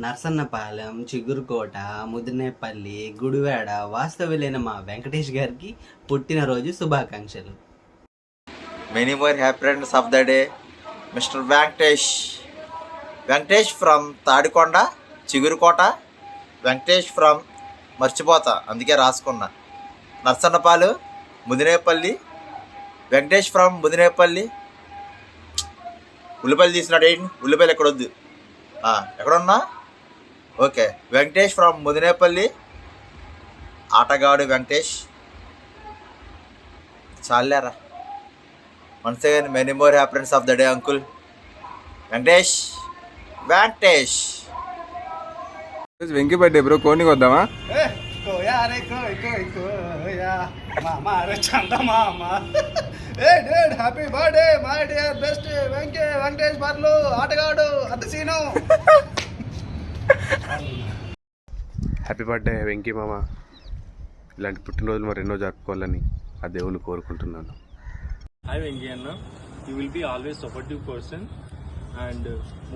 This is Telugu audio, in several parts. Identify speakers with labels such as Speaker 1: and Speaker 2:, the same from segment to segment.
Speaker 1: నర్సన్నపాలెం, చిగురుకోట, ముదినేపల్లి, గుడివాడ వాస్తవ్యులైన మా వెంకటేష్ గారికి పుట్టినరోజు శుభాకాంక్షలు.
Speaker 2: Many more happy returns of the day mister Venkatesh. Venkatesh from Tadikonda, Chigurukota. Venkatesh from మర్చిపోతా, అందుకే రాసుకున్నా. నర్సన్నపాలు, ముదినేపల్లి. వెంకటేష్ ఫ్రమ్ ముదినేపల్లి. ఉల్లిపల్లి తీసినాడు ఏంటి? ఉల్లిపల్లి ఎక్కడొద్దు, ఎక్కడున్నా? Okay, Venkatesh from Mudinepalli. ఆటగాడు వెంకటేష్. చాలేరా. Once again many more happiness of the day uncle Venkatesh. Venkatesh
Speaker 3: Venky birthday bro, కోడికి వద్దామా?
Speaker 4: Happy birthday my dear best Venkatesh బార్లు ఆటగాడు అంత సీను.
Speaker 3: హ్యాపీ బర్త్డే వెంకీ మామ. ఇలాంటి పుట్టినరోజులు మరి ఎన్నో జరుపుకోవాలని ఆ దేవుని కోరుకుంటున్నాను.
Speaker 5: Hi Venki Anna, you will be always supportive person and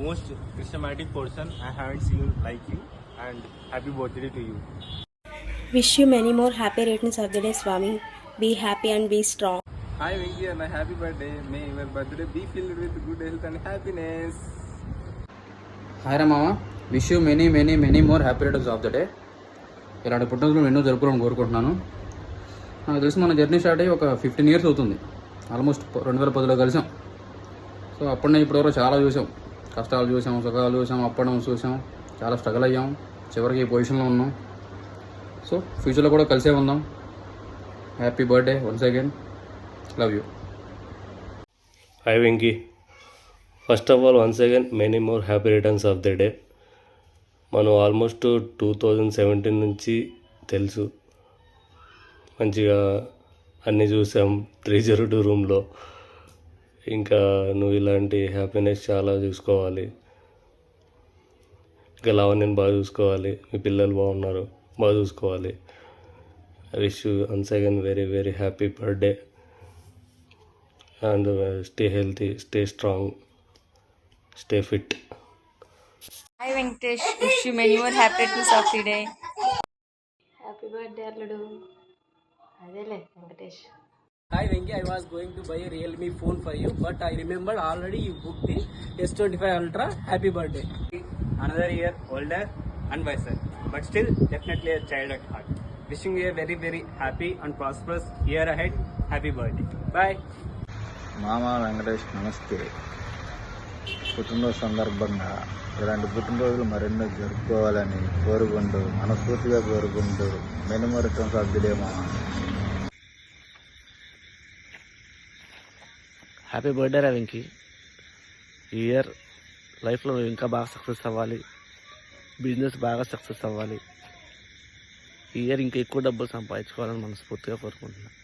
Speaker 5: most charismatic person. I haven't seen like you and happy birthday to you.
Speaker 6: Wish you many more happy returns of the day, Swami. Be happy and be strong.
Speaker 7: Hi Venki Anna, happy birthday. May your birthday be filled with good health and happiness.
Speaker 8: Hi రా మామ, wish you many many many more happy returns of the day. ఇలాంటి పుట్టినరోజులు ఎన్నో జరుపుకోవాలని కోరుకుంటున్నాను. నాకు తెలిసి మన జర్నీ స్టార్ట్ అయ్యి ఒక 15 years అవుతుంది. ఆల్మోస్ట్ 2010లో కలిసాం. సో అప్పటినే ఇప్పటివరకు చాలా చూసాం, కష్టాలు చూసాం, సుఖాలు చూసాం, అప్పడం చూసాం, చాలా స్ట్రగుల్ అయ్యాం, చివరికి ఈ పొజిషన్లో ఉన్నాం. సో ఫ్యూచర్లో కూడా కలిసే ఉందాం. Happy birthday once again, love you.
Speaker 9: Hi Venki. First of all, once again, many more happy returns of the day. మనం ఆల్మోస్ట్ 2017 నుంచి తెలుసు, మంచిగా అన్నీ చూసాం 302 రూమ్లో. ఇంకా నువ్వు ఇలాంటి హ్యాపీనెస్ చాలా చూసుకోవాలి, ఇంకా లావణ్యని బాగా చూసుకోవాలి, మీ పిల్లలు బాగున్నారు, బాగా చూసుకోవాలి. I wish you once again very very happy birthday and stay healthy, stay strong, stay fit.
Speaker 10: Hi Venkatesh, wish you many more happy returns of the day.
Speaker 6: Happy birthday అల్లుడు. అదేలే Venkatesh.
Speaker 7: Hi Venki, I was going to buy a Realme phone for you, but I remembered already you booked the S25 Ultra. Happy birthday.
Speaker 5: Another year older and wiser, but still definitely a child at heart. Wishing you a very very happy and prosperous year ahead. Happy birthday. Bye.
Speaker 2: మామా వెంకటేష్ నమస్తే. పుట్టినరోజు సందర్భంగా ఇలాంటి పుట్టినరోజులు మరెన్నో జరుపుకోవాలని కోరుకుంటూ, మనస్ఫూర్తిగా కోరుకుంటూ many more returns of the day మామా.
Speaker 8: హ్యాపీ బర్త్డే రా వెంకీ. ఈ ఇయర్ లైఫ్లో ఇంకా బాగా సక్సెస్ అవ్వాలి, బిజినెస్ బాగా సక్సెస్ అవ్వాలి. ఈ ఇయర్ ఇంకా ఎక్కువ డబ్బులు సంపాదించుకోవాలని మనస్ఫూర్తిగా కోరుకుంటున్నాను.